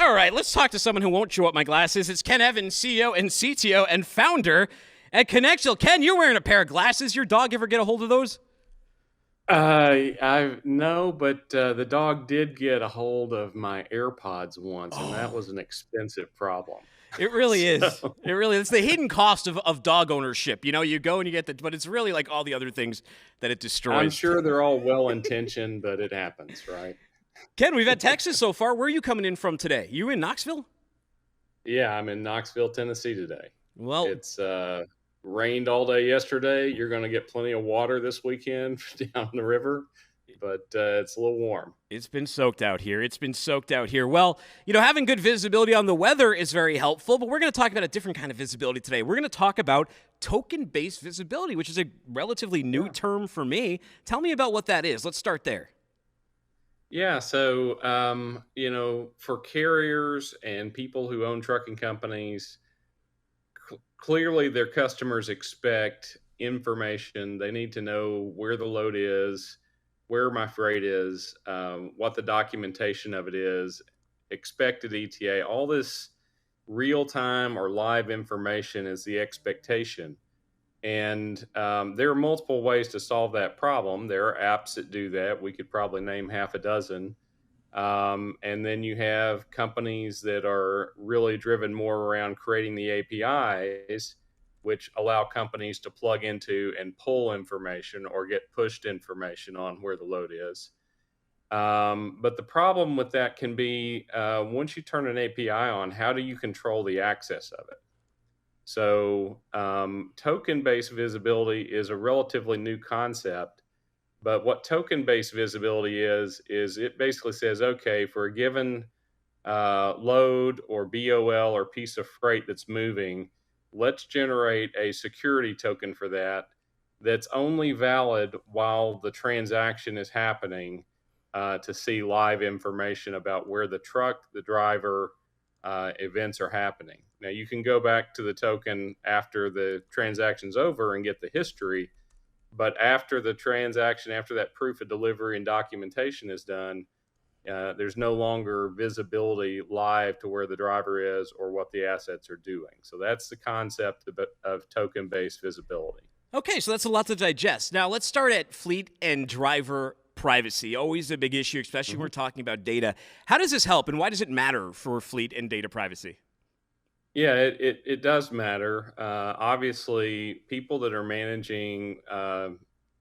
All right, let's talk to someone who won't chew up my glasses. It's Ken Evans, CEO and CTO and founder at Konexial. Ken, you're wearing a pair of glasses. Your dog ever get a hold of those? I no, but the dog did get a hold of my AirPods once, and that Oh, was an expensive problem. it really is. So It really is. It's the hidden cost of dog ownership. You know, you go and you get the, but it's really like all the other things that it I'm destroys. sure they're all well intentioned, but it happens, right? Ken, we've had Texas so far. Where are you coming in from today? You in Knoxville? Yeah, I'm in Knoxville, Tennessee today. Well, It's rained all day yesterday. You're going to get plenty of water this weekend down the river, but it's a little warm. it's been soaked out here. It's been soaked out here. Well, you know, having good visibility on the weather is very helpful, but we're going to talk about a different kind of visibility today. We're going to talk about token-based visibility, which is a relatively new Yeah. term for me. Tell me about what that is. Let's start there. Yeah, so for carriers and people who own trucking companies, clearly their customers expect information. They need to know where the load is, where my freight is, what the documentation of it is, expected ETA. All this real time or live information is the expectation. And there are multiple ways to solve that problem. There are apps that do that. We could probably name half a dozen. And then you have companies that are really driven more around creating the APIs, which allow companies to plug into and pull information or get pushed information on where the load is. But the problem with that can be once you turn an API on, how do you control the access of it? So, token based visibility is a relatively new concept. But what token based visibility is it basically says, okay, for a given load or BOL or piece of freight that's moving, let's generate a security token for that that's only valid while the transaction is happening to see live information about where the truck, the driver, events are happening. Now, you can go back to the token after the transaction's over and get the history, but after the transaction, after that proof of delivery and documentation is done, there's no longer visibility live to where the driver is or what the assets are doing. So that's the concept of token based visibility. Okay, so that's a lot to digest. Now, let's start at fleet and driver privacy. Always a big issue, especially when Mhm. we're talking about data. How does this help, and why does it matter for fleet and data privacy? Yeah, it does matter. Obviously, people that are managing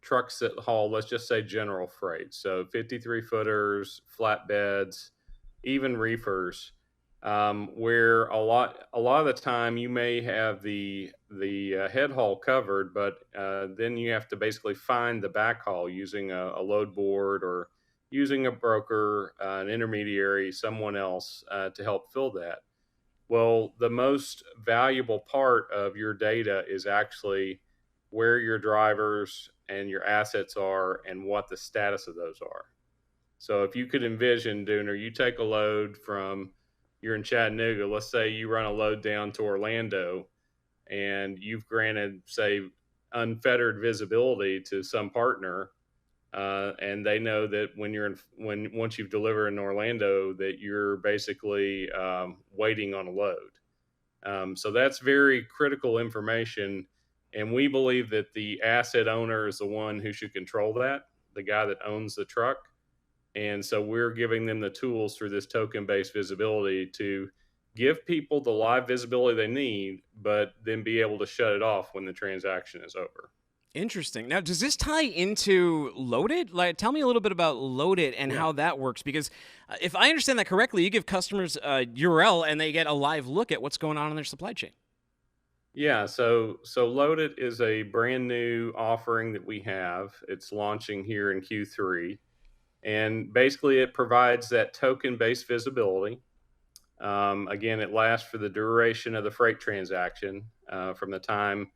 trucks that haul, let's just say general freight, so 53 footers, flatbeds, even reefers, where a lot of the time you may have the head haul covered, but then you have to basically find the back haul using a load board or using a broker, an intermediary, someone else to help fill that. Well, the most valuable part of your data is actually where your drivers and your assets are and what the status of those are. So if you could envision, Dooner, you take a load from, you're in Chattanooga, let's say you run a load down to Orlando and you've granted, say, unfettered visibility to some partner, and they know that when once you've delivered in Orlando, that you're basically waiting on a load. So that's very critical information, and we believe that the asset owner is the one who should control that, the guy that owns the truck. And so we're giving them the tools through this token-based visibility to give people the live visibility they need, but then be able to shut it off when the transaction is over. Interesting. Now, does this tie into Loaded? Like, tell me a little bit about Loaded and Yeah. how that works. Because if I understand that correctly, you give customers a URL and they get a live look at what's going on in their supply chain. Yeah, so Loaded is a brand new offering that we have. It's launching here in Q3, and basically it provides that token-based visibility. Again, it lasts for the duration of the freight transaction, from the time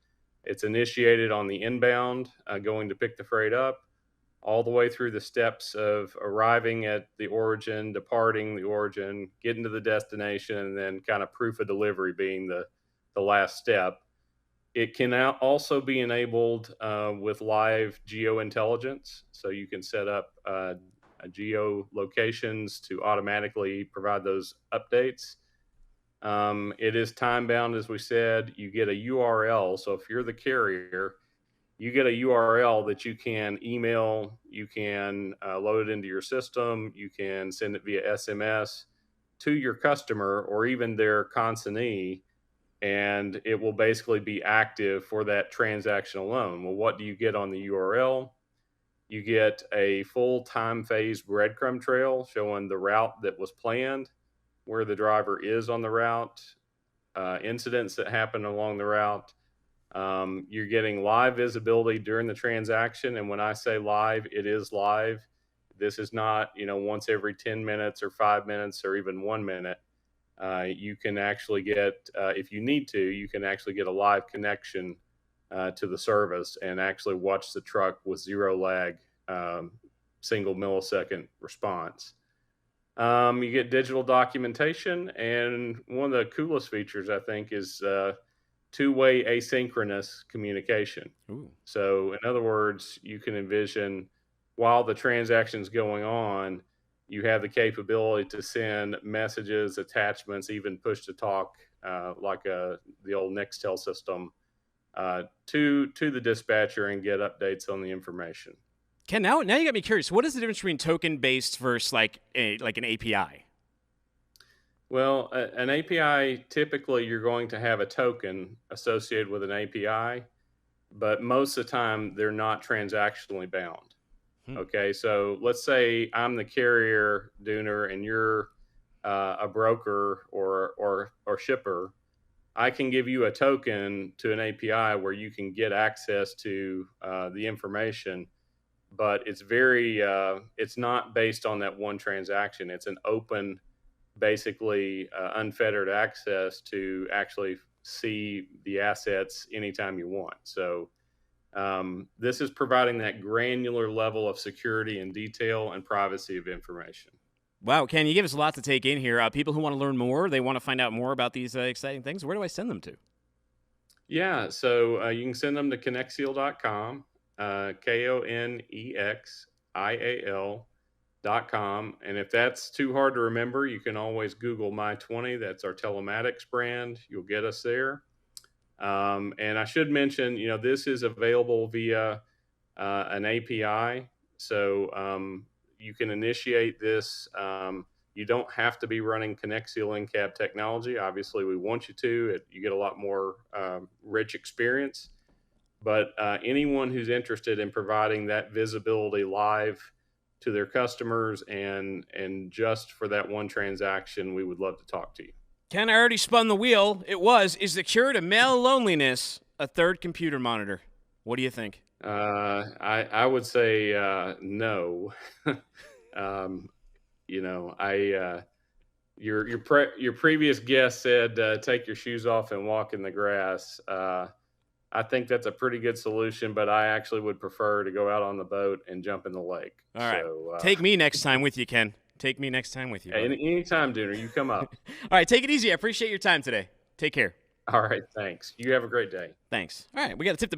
it's initiated on the inbound, going to pick the freight up, all the way through the steps of arriving at the origin, departing the origin, getting to the destination, and then kind of proof of delivery being the last step. It can also be enabled with live geointelligence. So you can set up geolocations to automatically provide those updates. It is time bound, as we said. You get a URL. So if you're the carrier, you get a URL that you can email, you can load it into your system, you can send it via SMS to your customer or even their consignee, and it will basically be active for that transaction alone. Well, what do you get on the URL? You get a full time phase breadcrumb trail showing the route that was planned, where the driver is on the route, incidents that happen along the route. You're getting live visibility during the transaction. And when I say live, it is live. This is not, once every 10 minutes or 5 minutes or even 1 minute. You can actually get, if you need to, you can actually get a live connection to the service and actually watch the truck with zero lag, single millisecond response. You get digital documentation, and one of the coolest features, I think, is two-way asynchronous communication. Ooh. So, in other words, you can envision while the transaction's going on, you have the capability to send messages, attachments, even push to talk, like the old Nextel system, to the dispatcher and get updates on the information. Ken, now you got me curious. What is the difference between token-based versus like an API? Well, an API, typically you're going to have a token associated with an API, but most of the time they're not transactionally bound. Okay, so let's say I'm the carrier, Dooner, and you're a broker or shipper. I can give you a token to an API where you can get access to the information, but it's it's not based on that one transaction. It's an open, basically unfettered access to actually see the assets anytime you want. So this is providing that granular level of security and detail and privacy of information. Wow, Ken, you give us a lot to take in here. People who want to learn more, they want to find out more about these exciting things. Where do I send them to? Yeah, so you can send them to Konexial.com, Konexial.com. And if that's too hard to remember, you can always Google My20. That's our telematics brand. You'll get us there. And I should mention, this is available via an API. So you can initiate this. You don't have to be running Konexial in-cab technology. Obviously, we want you to. You get a lot more rich experience. But anyone who's interested in providing that visibility live to their customers and just for that one transaction, we would love to talk to you. Ken, I already spun the wheel. Is the cure to male loneliness a third computer monitor? What do you think? I would say no. Your previous guest said take your shoes off and walk in the grass. I think that's a pretty good solution, but I actually would prefer to go out on the boat and jump in the lake. All right. Take me next time with you, Ken. Take me next time with you. Anytime, Dooner. You come up. All right. Take it easy. I appreciate your time today. Take care. All right. Thanks. You have a great day. Thanks. All right. We got to tip the